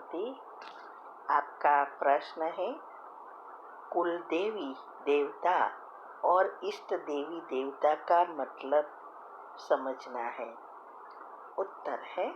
शांति। आपका प्रश्न है, कुल देवी देवता और इष्ट देवी देवता का मतलब समझना है। उत्तर है,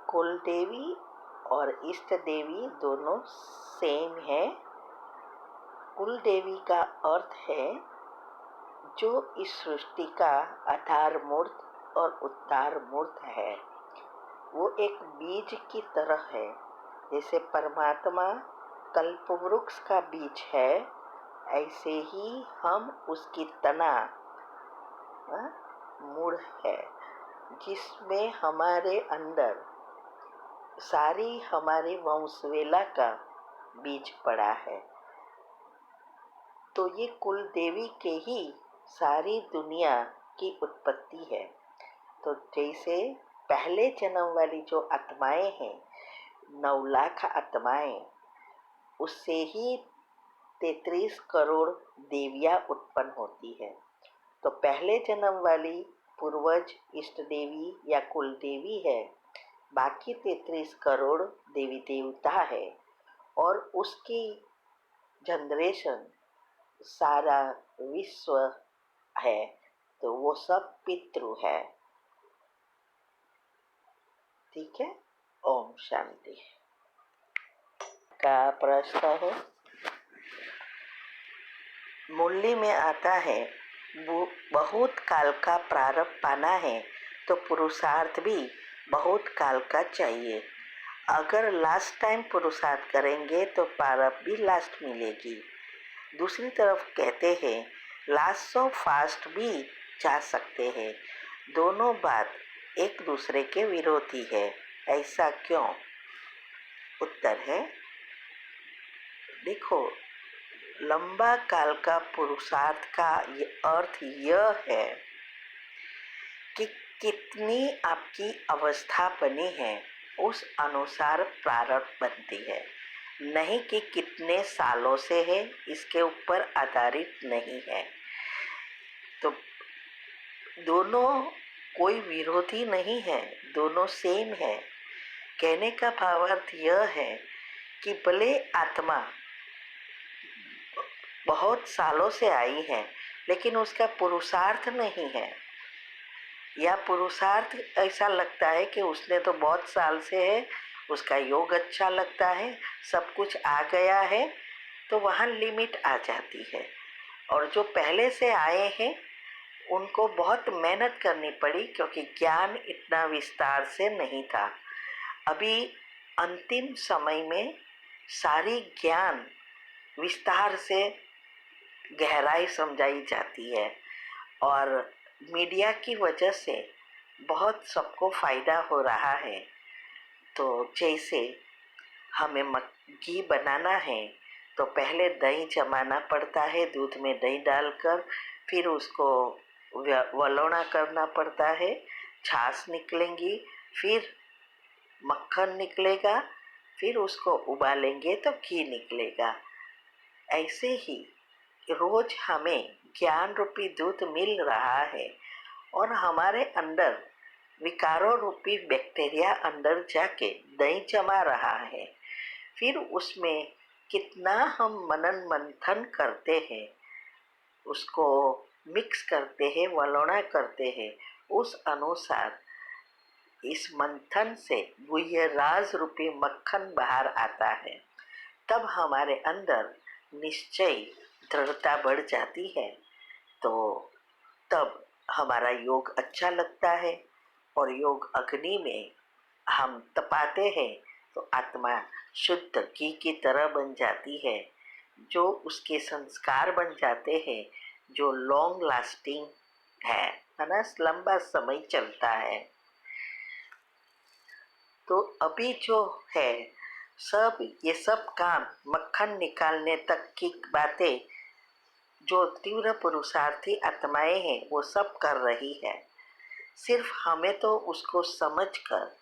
कुल देवी और इष्ट देवी दोनों सेम है। कुल देवी का अर्थ है जो इस सृष्टि का आधार मूर्त और उद्धार मूर्त है। वो एक बीज की तरह है। जैसे परमात्मा कल्पवृक्ष का बीज है, ऐसे ही हम उसकी तना मूल है, जिसमें हमारे अंदर सारी हमारी वंशवेला का बीज पड़ा है। तो ये कुल देवी के ही सारी दुनिया की उत्पत्ति है। तो जैसे पहले जन्म वाली जो आत्माएं हैं, 9 लाख आत्माएं, उससे ही 33 करोड़ देवियां उत्पन्न होती है। तो पहले जन्म वाली पूर्वज इष्ट देवी या कुल देवी है, बाकी 33 करोड़ देवी देवता है, और उसकी जनरेशन सारा विश्व है। तो वो सब पितृ है। ठीक है। ओम शांति। का प्रश्न है, मुरली में आता है, बहुत काल का प्रारब्ध पाना है तो पुरुषार्थ भी बहुत काल का चाहिए। अगर लास्ट टाइम पुरुषार्थ करेंगे तो प्रारब्ध भी लास्ट मिलेगी। दूसरी तरफ कहते हैं, लास्ट सो फास्ट भी जा सकते हैं। दोनों बात एक दूसरे के विरोधी है, ऐसा क्यों? उत्तर है, देखो, लंबा काल का पुरुषार्थ का ये अर्थ यह है कि कितनी आपकी अवस्था बनी है उस अनुसार प्रारब्ध बनती है, नहीं कि कितने सालों से है, इसके ऊपर आधारित नहीं है। तो दोनों कोई विरोधी नहीं है, दोनों सेम है। कहने का भावार्थ यह है कि भले आत्मा बहुत सालों से आई है, लेकिन उसका पुरुषार्थ नहीं है, या पुरुषार्थ ऐसा लगता है कि उसने तो बहुत साल से है, उसका योग अच्छा लगता है, सब कुछ आ गया है, तो वहाँ लिमिट आ जाती है। और जो पहले से आए हैं उनको बहुत मेहनत करनी पड़ी, क्योंकि ज्ञान इतना विस्तार से नहीं था। अभी अंतिम समय में सारी ज्ञान विस्तार से गहराई समझाई जाती है, और मीडिया की वजह से बहुत सबको फ़ायदा हो रहा है। तो जैसे हमें घी बनाना है तो पहले दही जमाना पड़ता है, दूध में दही डालकर, फिर उसको वलोना करना पड़ता है, छाछ निकलेंगी, फिर मक्खन निकलेगा, फिर उसको उबालेंगे तो घी निकलेगा। ऐसे ही रोज हमें ज्ञान रूपी दूध मिल रहा है, और हमारे अंदर विकारों रूपी बैक्टीरिया अंदर जाके दही जमा रहा है। फिर उसमें कितना हम मनन मंथन करते हैं, उसको मिक्स करते हैं, वलोना करते हैं, उस अनुसार इस मंथन से गुह्यराज रूपी मक्खन बाहर आता है। तब हमारे अंदर निश्चय दृढ़ता बढ़ जाती है। तो तब हमारा योग अच्छा लगता है, और योग अग्नि में हम तपाते हैं तो आत्मा शुद्ध घी की तरह बन जाती है, जो उसके संस्कार बन जाते हैं, जो लॉन्ग लास्टिंग है ना, लंबा समय चलता है। तो अभी जो है सब ये सब काम मक्खन निकालने तक की बातें जो तीव्र पुरुषार्थी आत्माएं हैं वो सब कर रही है। सिर्फ हमें तो उसको समझकर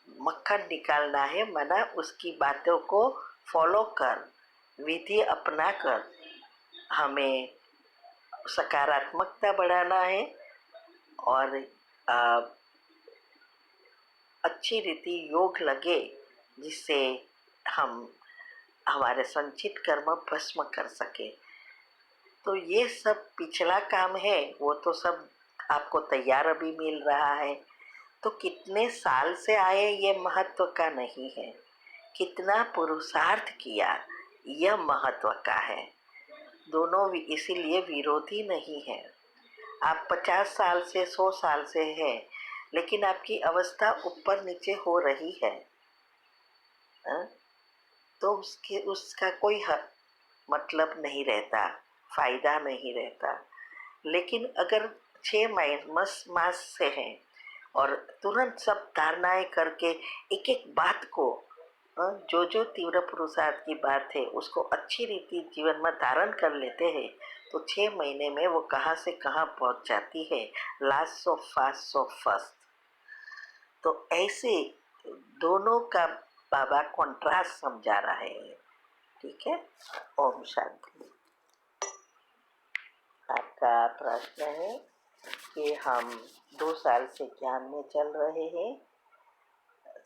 मक्खन निकालना है, मना उसकी बातों को फॉलो कर, विधि अपना कर हमें सकारात्मकता बढ़ाना है, और अच्छी रीति योग लगे जिससे हम हमारे संचित कर्म भस्म कर सके। तो ये सब पिछला काम है, वो तो सब आपको तैयार अभी मिल रहा है। तो कितने साल से आए ये महत्व का नहीं है, कितना पुरुषार्थ किया यह महत्व का है। दोनों इसीलिए विरोधी नहीं है। आप 50 साल से 100 साल से हैं, लेकिन आपकी अवस्था ऊपर नीचे हो रही है, हाँ? तो उसका कोई मतलब नहीं रहता, फायदा नहीं रहता। लेकिन अगर 6 मास से हैं और तुरंत सब धारणाएं करके एक एक बात को, जो जो तीव्र पुरुषार्थ की बात है उसको अच्छी रीति जीवन में धारण कर लेते हैं, तो 6 महीने में वो कहाँ से कहाँ पहुंच जाती है, last so fast so first. तो ऐसे दोनों का बाबा कॉन्ट्रास्ट समझा रहे हैं। ठीक है, ओम शांति। आपका प्रश्न है कि हम 2 साल से ज्ञान में चल रहे हैं,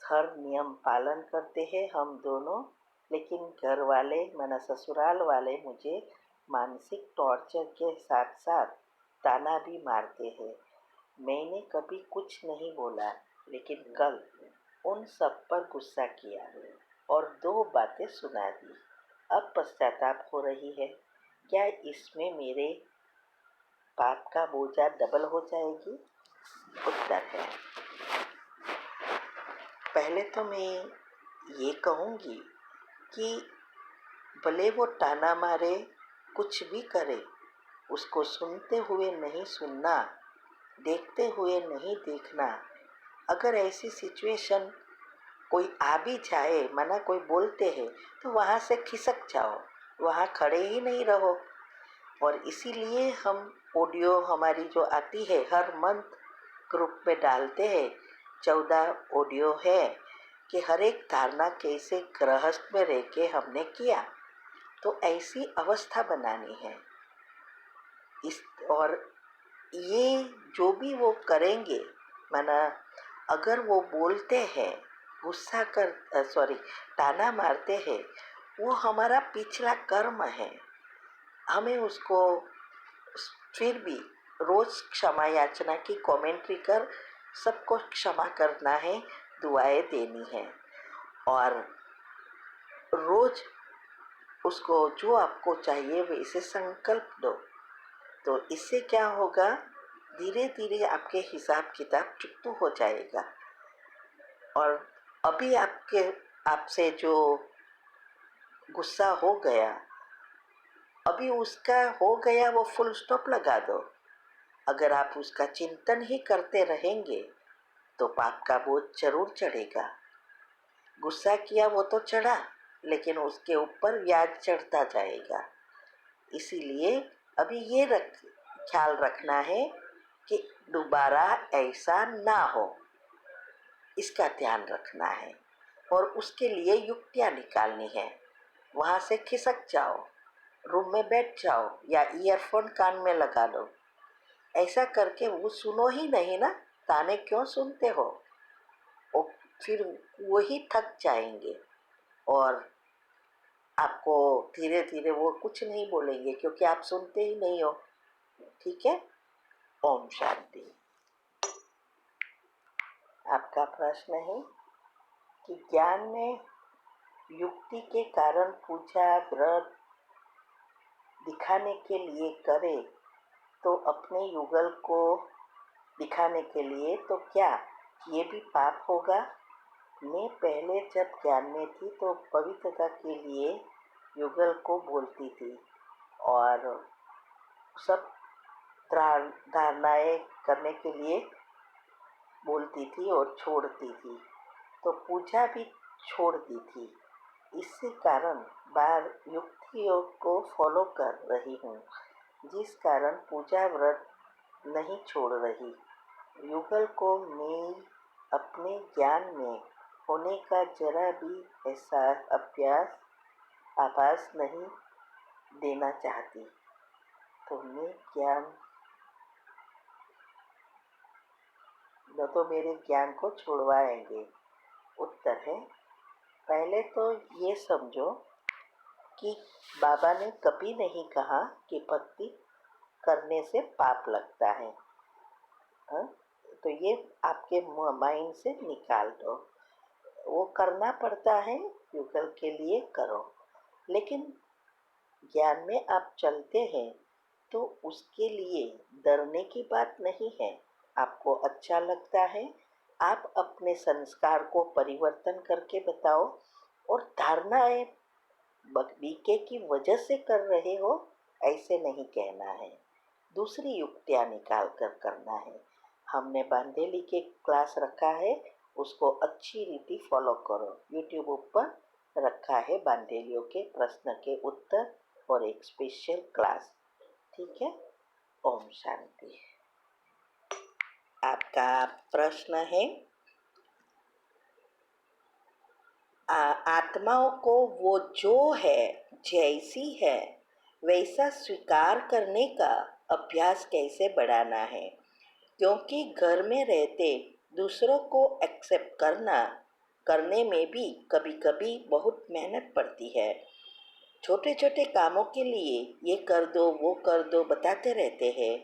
हर नियम पालन करते हैं हम दोनों, लेकिन घर वाले माना ससुराल वाले मुझे मानसिक टॉर्चर के साथ साथ ताना भी मारते हैं। मैंने कभी कुछ नहीं बोला, लेकिन कल उन सब पर गुस्सा किया और 2 बातें सुना दी। अब पश्चाताप हो रही है। क्या इसमें मेरे पाप का बोझा डबल हो जाएगी? उत्तर है, पहले तो मैं ये कहूँगी कि भले वो ताना मारे, कुछ भी करे, उसको सुनते हुए नहीं सुनना, देखते हुए नहीं देखना। अगर ऐसी सिचुएशन कोई आ भी जाए, माना कोई बोलते हैं, तो वहाँ से खिसक जाओ, वहाँ खड़े ही नहीं रहो। और इसीलिए हम ऑडियो हमारी जो आती है हर मंथ ग्रुप में डालते हैं। 14 ऑडियो है कि हर एक धारणा कैसे गृहस्थ में रह के हमने किया। तो ऐसी अवस्था बनानी है और ये जो भी वो करेंगे, माना अगर वो बोलते हैं, गुस्सा कर ताना मारते हैं, वो हमारा पिछला कर्म है। हमें उसको फिर भी रोज क्षमा याचना की कमेंट्री कर सबको क्षमा करना है, दुआएं देनी है और रोज उसको जो आपको चाहिए वैसे संकल्प दो। तो इससे क्या होगा, धीरे धीरे आपके हिसाब किताब चुकता हो जाएगा। और अभी आपसे जो गुस्सा हो गया, अभी उसका हो गया, वो फुल स्टॉप लगा दो। अगर आप उसका चिंतन ही करते रहेंगे तो पाप का बोझ जरूर चढ़ेगा। गुस्सा किया वो तो चढ़ा, लेकिन उसके ऊपर ब्याज चढ़ता जाएगा। इसीलिए अभी ये ख्याल रखना है कि दोबारा ऐसा ना हो, इसका ध्यान रखना है और उसके लिए युक्तियाँ निकालनी है। वहाँ से खिसक जाओ, रूम में बैठ जाओ या ईयरफोन कान में लगा लो। ऐसा करके वो सुनो ही नहीं ना, ताने क्यों सुनते हो? और फिर वही थक जाएंगे और आपको धीरे धीरे वो कुछ नहीं बोलेंगे, क्योंकि आप सुनते ही नहीं हो। ठीक है, ओम शांति। आपका प्रश्न है कि ज्ञान में युक्ति के कारण पूजा व्रत दिखाने के लिए करे, तो अपने युगल को दिखाने के लिए, तो क्या ये भी पाप होगा? मैं पहले जब ज्ञान में थी तो पवित्रता के लिए युगल को बोलती थी और सब धारणाएं करने के लिए बोलती थी और छोड़ती थी, तो पूजा भी छोड़ दी थी। इससे कारण बार युक्तियों को फॉलो कर रही हूँ, जिस कारण पूजा व्रत नहीं छोड़ रही। युगल को मैं अपने ज्ञान में होने का जरा भी एहसास आभास नहीं देना चाहती, तो मैं ज्ञान न तो मेरे ज्ञान को छुड़वाएंगे। उत्तर है, पहले तो ये समझो कि बाबा ने कभी नहीं कहा कि भक्ति करने से पाप लगता है। हाँ? तो ये आपके माइंड से निकाल दो। वो करना पड़ता है, युगल के लिए करो, लेकिन ज्ञान में आप चलते हैं तो उसके लिए डरने की बात नहीं है। आपको अच्छा लगता है, आप अपने संस्कार को परिवर्तन करके बताओ, और धारणाएं बीके की वजह से कर रहे हो ऐसे नहीं कहना है। दूसरी युक्तियाँ निकाल कर करना है। हमने बांधेली के क्लास रखा है, उसको अच्छी रीति फॉलो करो। यूट्यूब ऊपर रखा है बांधेलियों के प्रश्न के उत्तर और एक स्पेशल क्लास। ठीक है। ओम शांति। आपका प्रश्न है, आत्माओं को वो जो है जैसी है वैसा स्वीकार करने का अभ्यास कैसे बढ़ाना है, क्योंकि घर में रहते दूसरों को एक्सेप्ट करने में भी कभी कभी बहुत मेहनत पड़ती है। छोटे छोटे कामों के लिए ये कर दो वो कर दो बताते रहते हैं,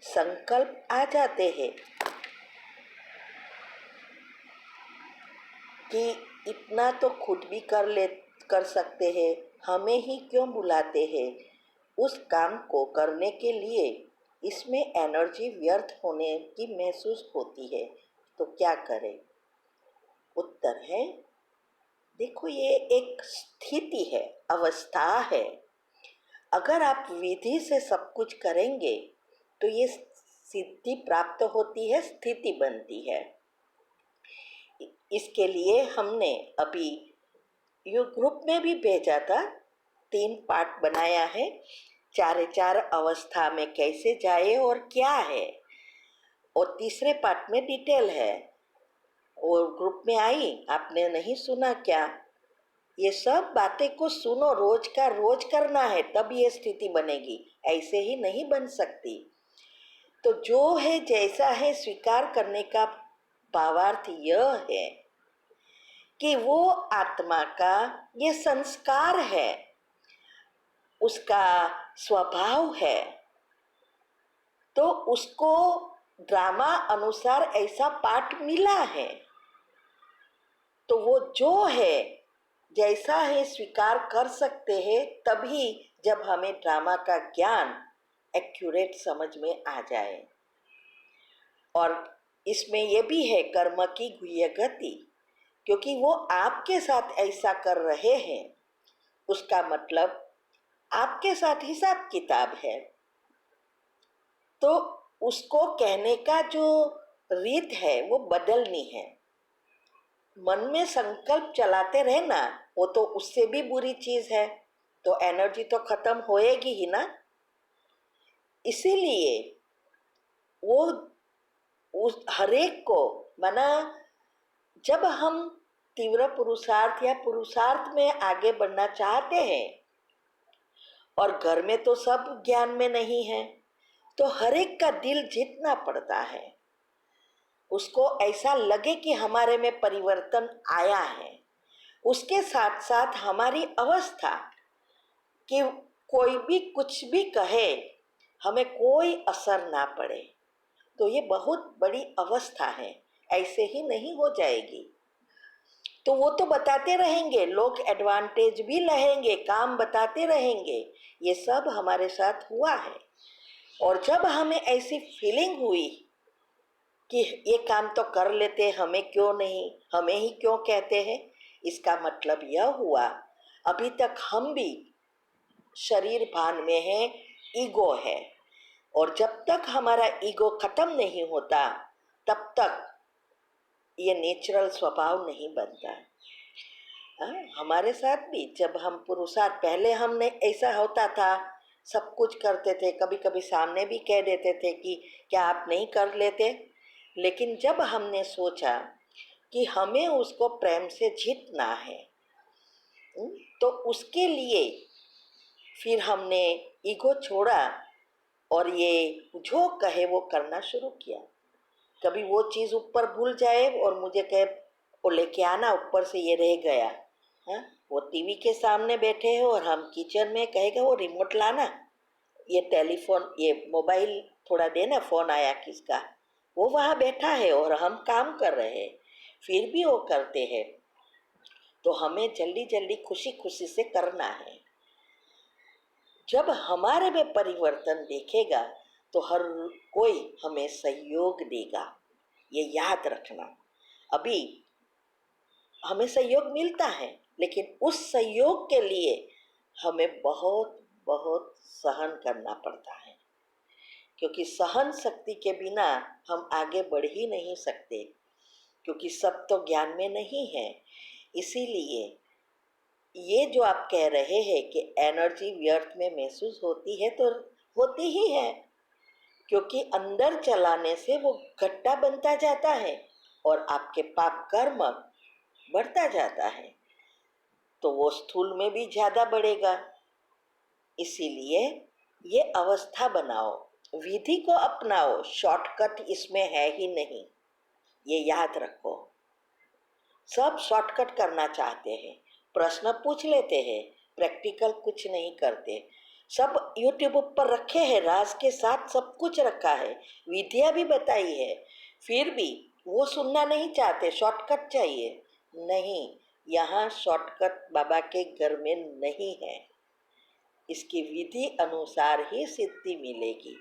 संकल्प आ जाते हैं कि इतना तो खुद भी कर सकते हैं, हमें ही क्यों बुलाते हैं। उस काम को करने के लिए इसमें एनर्जी व्यर्थ होने की महसूस होती है, तो क्या करें। उत्तर है, देखो ये एक स्थिति है, अवस्था है। अगर आप विधि से सब कुछ करेंगे तो ये सिद्धि प्राप्त होती है, स्थिति बनती है। इसके लिए हमने अभी यो ग्रुप में भी भेजा था, 3 पार्ट बनाया है। 4 अवस्था में कैसे जाए और क्या है, और तीसरे पार्ट में डिटेल है। और ग्रुप में आई, आपने नहीं सुना क्या? ये सब बातें को सुनो, रोज का रोज करना है, तब ये स्थिति बनेगी, ऐसे ही नहीं बन सकती। तो जो है जैसा है स्वीकार करने का भावार्थ यह है कि वो आत्मा का ये संस्कार है, उसका स्वभाव है, तो उसको ड्रामा अनुसार ऐसा पाठ मिला है, तो वो जो है जैसा है स्वीकार कर सकते हैं, तभी जब हमें ड्रामा का ज्ञान एक्यूरेट समझ में आ जाए। और इसमें ये भी है कर्म की गुह्य गति, क्योंकि वो आपके साथ ऐसा कर रहे हैं, उसका मतलब आपके साथ हिसाब किताब है। तो उसको कहने का जो रीत है वो बदलनी है। मन में संकल्प चलाते रहना वो तो उससे भी बुरी चीज है, तो एनर्जी तो खत्म होएगी ही ना। इसीलिए वो उस हरेक को माना, जब हम तीव्र पुरुषार्थ या पुरुषार्थ में आगे बढ़ना चाहते हैं और घर में तो सब ज्ञान में नहीं है, तो हरेक का दिल जीतना पड़ता है। उसको ऐसा लगे कि हमारे में परिवर्तन आया है, उसके साथ साथ हमारी अवस्था कि कोई भी कुछ भी कहे हमें कोई असर ना पड़े, तो ये बहुत बड़ी अवस्था है, ऐसे ही नहीं हो जाएगी। तो वो तो बताते रहेंगे, लोग एडवांटेज भी लेंगे, काम बताते रहेंगे, ये सब हमारे साथ हुआ है। और जब हमें ऐसी फीलिंग हुई कि ये काम तो कर लेते, हमें क्यों नहीं, हमें ही क्यों कहते हैं, इसका मतलब यह हुआ अभी तक हम भी शरीर भान में है, ईगो है। और जब तक हमारा ईगो खत्म नहीं होता तब तक ये नेचुरल स्वभाव नहीं बनता। हमारे साथ भी जब हम पुरुषार्थ, पहले हमने ऐसा होता था, सब कुछ करते थे, कभी कभी सामने भी कह देते थे कि क्या आप नहीं कर लेते। लेकिन जब हमने सोचा कि हमें उसको प्रेम से जीतना है, तो उसके लिए फिर हमने ईगो छोड़ा और ये जो कहे वो करना शुरू किया। कभी वो चीज़ ऊपर भूल जाए और मुझे कहे वो लेके आना, ऊपर से ये रह गया, हाँ, वो टीवी के सामने बैठे हैं और हम किचन में, कहेगा वो रिमोट लाना, ये टेलीफोन, ये मोबाइल थोड़ा देना, फोन आया किसका। वो वहाँ बैठा है और हम काम कर रहे हैं, फिर भी वो करते हैं। तो हमें जल्दी जल्दी खुशी खुशी से करना है। जब हमारे में परिवर्तन देखेगा तो हर कोई हमें सहयोग देगा, ये याद रखना। अभी हमें सहयोग मिलता है, लेकिन उस सहयोग के लिए हमें बहुत बहुत सहन करना पड़ता है, क्योंकि सहन शक्ति के बिना हम आगे बढ़ ही नहीं सकते, क्योंकि सब तो ज्ञान में नहीं है। इसीलिए ये जो आप कह रहे हैं कि एनर्जी व्यर्थ में महसूस होती है, तो होती ही है, क्योंकि अंदर चलाने से वो गट्टा बनता जाता है और आपके पाप कर्म बढ़ता जाता है, तो वो स्थूल में भी ज़्यादा बढ़ेगा। इसीलिए ये अवस्था बनाओ, विधि को अपनाओ, शॉर्टकट इसमें है ही नहीं, ये याद रखो। सब शॉर्टकट करना चाहते हैं, प्रश्न पूछ लेते हैं, प्रैक्टिकल कुछ नहीं करते। सब यूट्यूब पर रखे हैं, राज के साथ सब कुछ रखा है, विधियाँ भी बताई है, फिर भी वो सुनना नहीं चाहते, शॉर्टकट चाहिए। नहीं, यहाँ शॉर्टकट बाबा के घर में नहीं है, इसकी विधि अनुसार ही सिद्धि मिलेगी।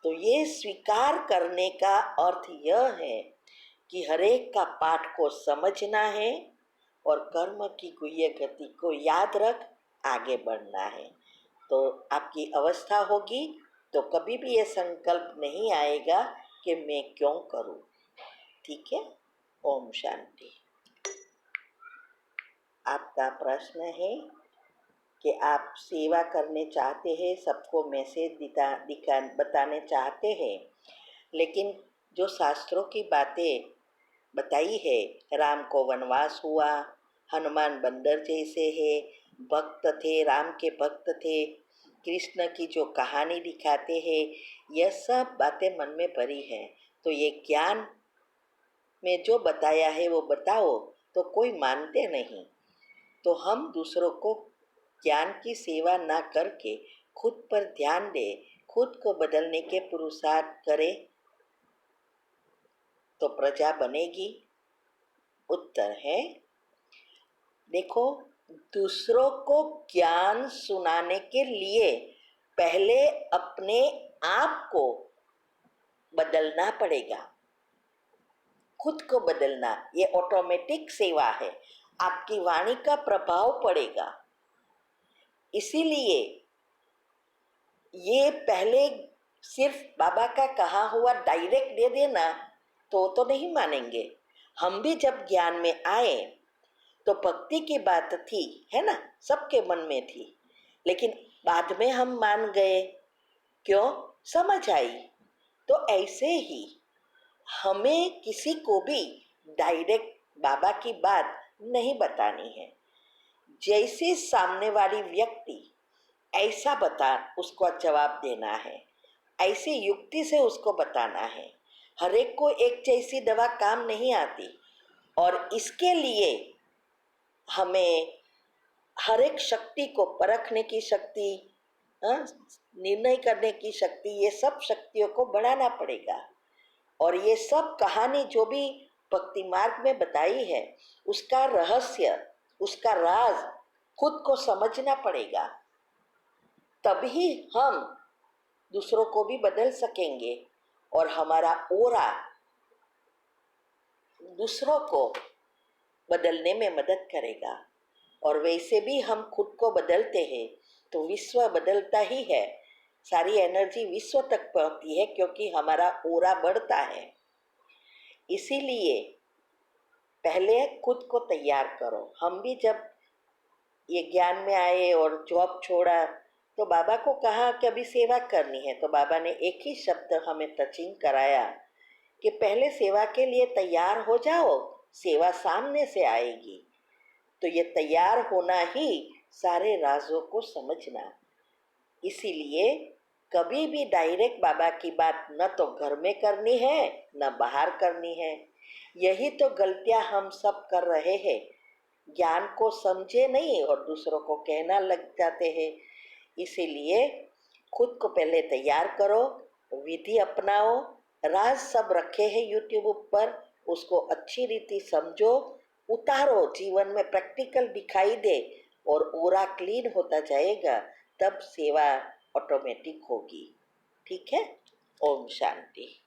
तो ये स्वीकार करने का अर्थ यह है कि हरेक का पाठ को समझना है और कर्म की गुह्य गति को याद रख आगे बढ़ना है। तो आपकी अवस्था होगी तो कभी भी ये संकल्प नहीं आएगा कि मैं क्यों करूं। ठीक है, ओम शांति। आपका प्रश्न है कि आप सेवा करने चाहते हैं, सबको मैसेज बताने चाहते हैं, लेकिन जो शास्त्रों की बातें बताई है, राम को वनवास हुआ, हनुमान बंदर जैसे है, भक्त थे, राम के भक्त थे, कृष्ण की जो कहानी दिखाते हैं, यह सब बातें मन में भरी हैं। तो ये ज्ञान में जो बताया है वो बताओ, तो कोई मानते नहीं। तो हम दूसरों को ज्ञान की सेवा ना करके खुद पर ध्यान दे, खुद को बदलने के पुरुषार्थ करें तो प्रजा बनेगी। उत्तर है, देखो, दूसरों को ज्ञान सुनाने के लिए पहले अपने आप को बदलना पड़ेगा। खुद को बदलना ये ऑटोमेटिक सेवा है, आपकी वाणी का प्रभाव पड़ेगा। इसीलिए ये पहले सिर्फ बाबा का कहा हुआ डायरेक्ट दे देना तो नहीं मानेंगे। हम भी जब ज्ञान में आए तो भक्ति की बात थी, है ना, सबके मन में थी, लेकिन बाद में हम मान गए, क्यों, समझ आई। तो ऐसे ही हमें किसी को भी डायरेक्ट बाबा की बात नहीं बतानी है। जैसे सामने वाली व्यक्ति ऐसा बता, उसको जवाब देना है, ऐसी युक्ति से उसको बताना है। हर एक को एक जैसी दवा काम नहीं आती, और इसके लिए हमें हर एक शक्ति को परखने की शक्ति, निर्णय करने की शक्ति, ये सब शक्तियों को बढ़ाना पड़ेगा। और ये सब कहानी जो भी भक्ति मार्ग में बताई है, उसका रहस्य, उसका राज खुद को समझना पड़ेगा, तभी हम दूसरों को भी बदल सकेंगे और हमारा ओरा दूसरों को बदलने में मदद करेगा। और वैसे भी हम खुद को बदलते हैं तो विश्व बदलता ही है, सारी एनर्जी विश्व तक पहुंचती है, क्योंकि हमारा ओरा बढ़ता है। इसीलिए पहले खुद को तैयार करो। हम भी जब ये ज्ञान में आए और जॉब छोड़ा तो बाबा को कहा कि अभी सेवा करनी है, तो बाबा ने एक ही शब्द हमें टचिंग कराया कि पहले सेवा के लिए तैयार हो जाओ, सेवा सामने से आएगी। तो ये तैयार होना ही सारे राजों को समझना। इसीलिए कभी भी डायरेक्ट बाबा की बात न तो घर में करनी है न बाहर करनी है। यही तो गलतियां हम सब कर रहे हैं। ज्ञान को समझे नहीं और दूसरों को कहना लग जाते हैं। इसीलिए खुद को पहले तैयार करो, विधि अपनाओ, राज सब रखे हैं यूट्यूब पर, उसको अच्छी रीति समझो, उतारो, जीवन में प्रैक्टिकल दिखाई दे और ओरा क्लीन होता जाएगा, तब सेवा ऑटोमेटिक होगी। ठीक है? ओम शांति।